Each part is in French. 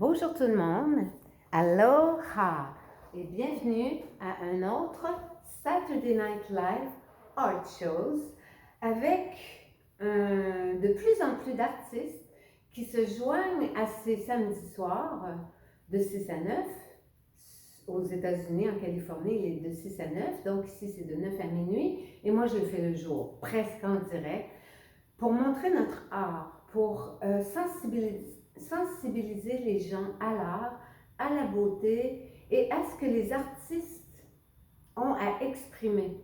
Bonjour tout le monde, aloha et bienvenue à un autre Saturday Night Live Art Shows avec de plus en plus d'artistes qui se joignent à ces samedis soirs de 6 à 9. Aux États-Unis, en Californie, il est de 6 à 9, donc ici c'est de 9 à minuit et moi je le fais le jour, presque en direct, pour montrer notre art, pour sensibiliser les gens à l'art, à la beauté et à ce que les artistes ont à exprimer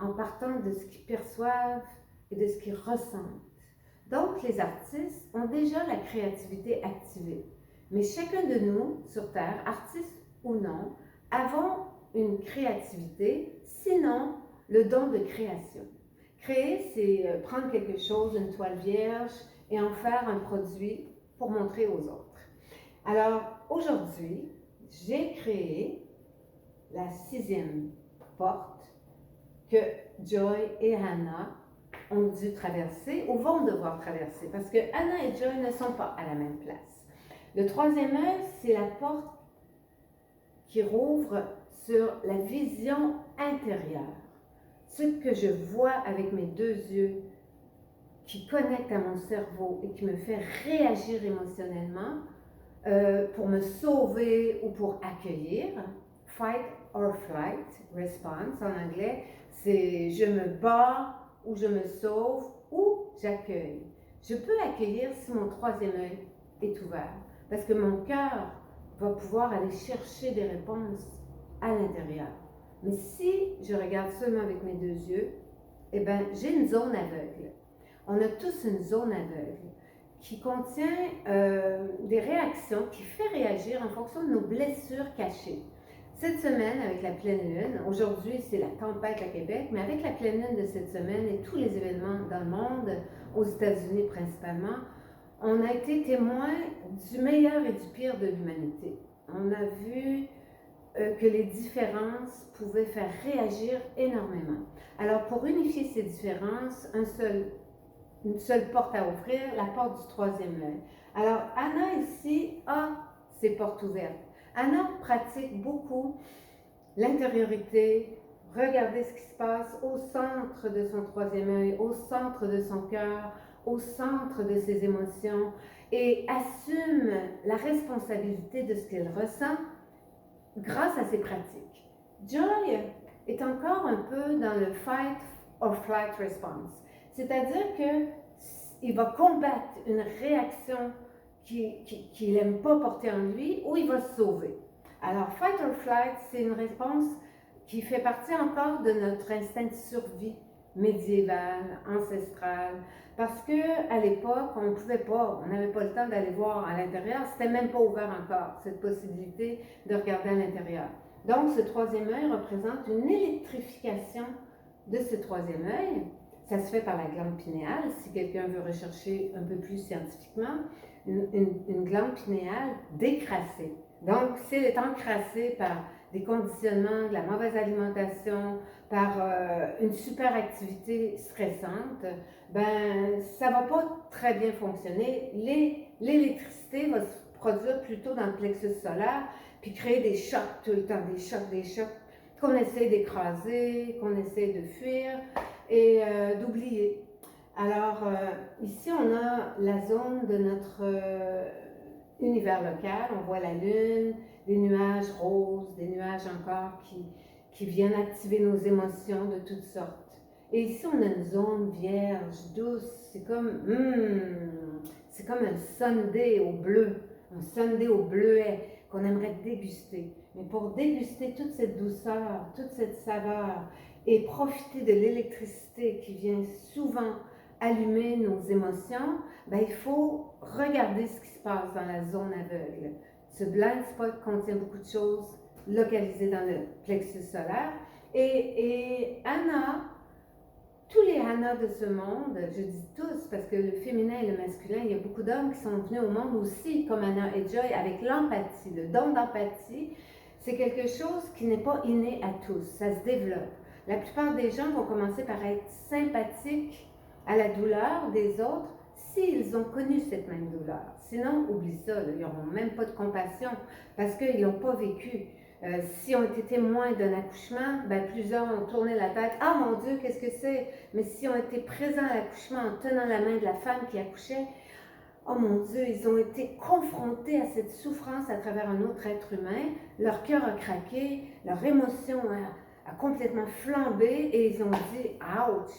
en partant de ce qu'ils perçoivent et de ce qu'ils ressentent. Donc, les artistes ont déjà la créativité activée, mais chacun de nous sur Terre, artiste ou non, avons une créativité, sinon le don de création. Créer, c'est prendre quelque chose, une toile vierge, et en faire un produit pour montrer aux autres. Alors, aujourd'hui, j'ai créé la 6e porte que Joy et Hannah ont dû traverser ou vont devoir traverser parce que Hannah et Joy ne sont pas à la même place. Le 3e œil, c'est la porte qui rouvre sur la vision intérieure. Ce que je vois avec mes 2 yeux qui connecte à mon cerveau et qui me fait réagir émotionnellement pour me sauver ou pour accueillir. Fight or flight response en anglais, c'est je me bats ou je me sauve ou j'accueille. Je peux accueillir si mon 3e œil est ouvert parce que mon cœur va pouvoir aller chercher des réponses à l'intérieur. Mais si je regarde seulement avec mes 2 yeux, eh bien, j'ai une zone aveugle. On a tous une zone aveugle qui contient des réactions, qui fait réagir en fonction de nos blessures cachées. Cette semaine, avec la pleine lune, aujourd'hui c'est la tempête à Québec, mais avec la pleine lune de cette semaine et tous les événements dans le monde, aux États-Unis principalement, on a été témoin du meilleur et du pire de l'humanité. On a vu que les différences pouvaient faire réagir énormément. Alors pour unifier ces différences, une seule porte à ouvrir, la porte du 3e œil. Alors, Hannah ici a ses portes ouvertes. Hannah pratique beaucoup l'intériorité, regarder ce qui se passe au centre de son 3e œil, au centre de son cœur, au centre de ses émotions et assume la responsabilité de ce qu'elle ressent grâce à ses pratiques. Joy est encore un peu dans le fight or flight response. C'est-à-dire qu'il va combattre une réaction qu'il n'aime pas porter en lui ou il va se sauver. Alors, fight or flight, c'est une réponse qui fait partie encore de notre instinct de survie médiéval, ancestral, parce qu'à l'époque, on ne pouvait pas, on n'avait pas le temps d'aller voir à l'intérieur, c'était même pas ouvert encore, cette possibilité de regarder à l'intérieur. Donc, ce 3e œil représente une électrification de ce 3e œil. Ça se fait par la glande pinéale, si quelqu'un veut rechercher un peu plus scientifiquement, une glande pinéale décrassée. Donc, si elle est encrassée par des conditionnements, de la mauvaise alimentation, par une super activité stressante, ben ça va pas très bien fonctionner. L'électricité va se produire plutôt dans le plexus solaire, puis créer des chocs tout le temps, des chocs, qu'on essaie d'écraser, qu'on essaie de fuir et d'oublier. Alors, ici, on a la zone de notre univers local. On voit la lune, des nuages roses, des nuages encore qui viennent activer nos émotions de toutes sortes. Et ici, on a une zone vierge, douce. C'est comme un sundae au bleu, un sundae au bleuet qu'on aimerait déguster. Mais pour déguster toute cette douceur, toute cette saveur et profiter de l'électricité qui vient souvent allumer nos émotions, ben, il faut regarder ce qui se passe dans la zone aveugle. Ce blind spot contient beaucoup de choses localisées dans le plexus solaire. Et Hannah, tous les Hannah de ce monde, je dis tous parce que le féminin et le masculin, il y a beaucoup d'hommes qui sont venus au monde aussi, comme Hannah et Joy, avec l'empathie. Le don d'empathie, c'est quelque chose qui n'est pas inné à tous, ça se développe. La plupart des gens vont commencer par être sympathiques à la douleur des autres s'ils ont connu cette même douleur. Sinon, oublie ça, là, ils n'auront même pas de compassion parce qu'ils n'ont pas vécu. Si on était témoins d'un accouchement, ben, plusieurs ont tourné la tête. Ah mon Dieu, qu'est-ce que c'est? Mais si on était présents à l'accouchement en tenant la main de la femme qui accouchait, oh mon Dieu, ils ont été confrontés à cette souffrance à travers un autre être humain. Leur cœur a craqué, leur émotion a complètement flambé et ils ont dit « Ouch!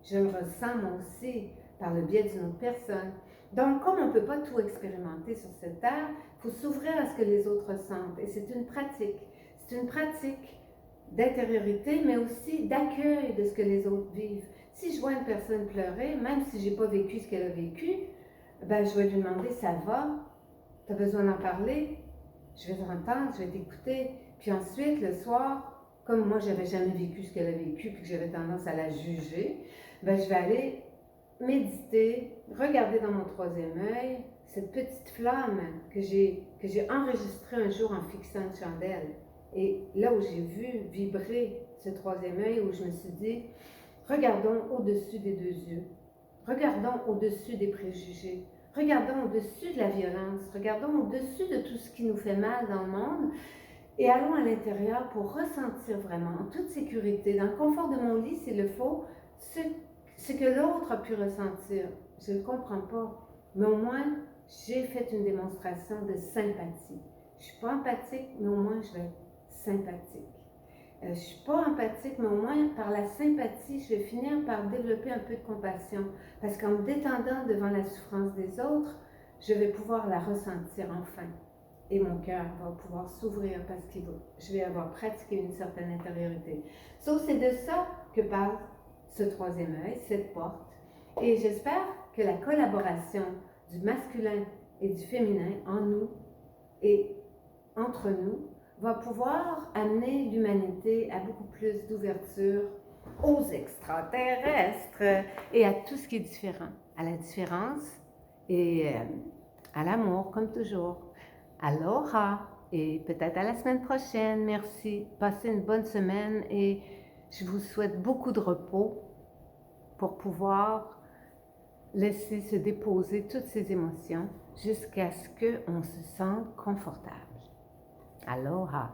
Je le ressens moi aussi par le biais d'une autre personne. » Donc, comme on ne peut pas tout expérimenter sur cette terre, il faut s'ouvrir à ce que les autres ressentent. Et c'est une pratique. C'est une pratique d'intériorité, mais aussi d'accueil de ce que les autres vivent. Si je vois une personne pleurer, même si je n'ai pas vécu ce qu'elle a vécu, ben, je vais lui demander, ça va? Tu as besoin d'en parler? Je vais t'entendre, je vais t'écouter. Puis ensuite, le soir, comme moi, je n'avais jamais vécu ce qu'elle a vécu, puis que j'avais tendance à la juger, ben, je vais aller méditer, regarder dans mon troisième œil cette petite flamme que j'ai enregistrée un jour en fixant une chandelle. Et là où j'ai vu vibrer ce troisième œil, où je me suis dit, regardons au-dessus des deux yeux. Regardons au-dessus des préjugés. Regardons au-dessus de la violence. Regardons au-dessus de tout ce qui nous fait mal dans le monde. Et allons à l'intérieur pour ressentir vraiment, en toute sécurité, dans le confort de mon lit s'il le faut, ce que l'autre a pu ressentir. Je ne le comprends pas. Mais au moins, j'ai fait une démonstration de sympathie. Je ne suis pas empathique, mais au moins, je vais être sympathique. Je ne suis pas empathique, mais au moins, par la sympathie, je vais finir par développer un peu de compassion. Parce qu'en me détendant devant la souffrance des autres, je vais pouvoir la ressentir enfin. Et mon cœur va pouvoir s'ouvrir parce que je vais avoir pratiqué une certaine intériorité. So, c'est de ça que parle ce troisième œil, cette porte. Et j'espère que la collaboration du masculin et du féminin en nous et entre nous va pouvoir amener l'humanité à beaucoup plus d'ouverture aux extraterrestres et à tout ce qui est différent, à la différence et à l'amour, comme toujours. Aloha et peut-être à la semaine prochaine. Merci. Passez une bonne semaine et je vous souhaite beaucoup de repos pour pouvoir laisser se déposer toutes ces émotions jusqu'à ce qu'on se sente confortable. Aloha.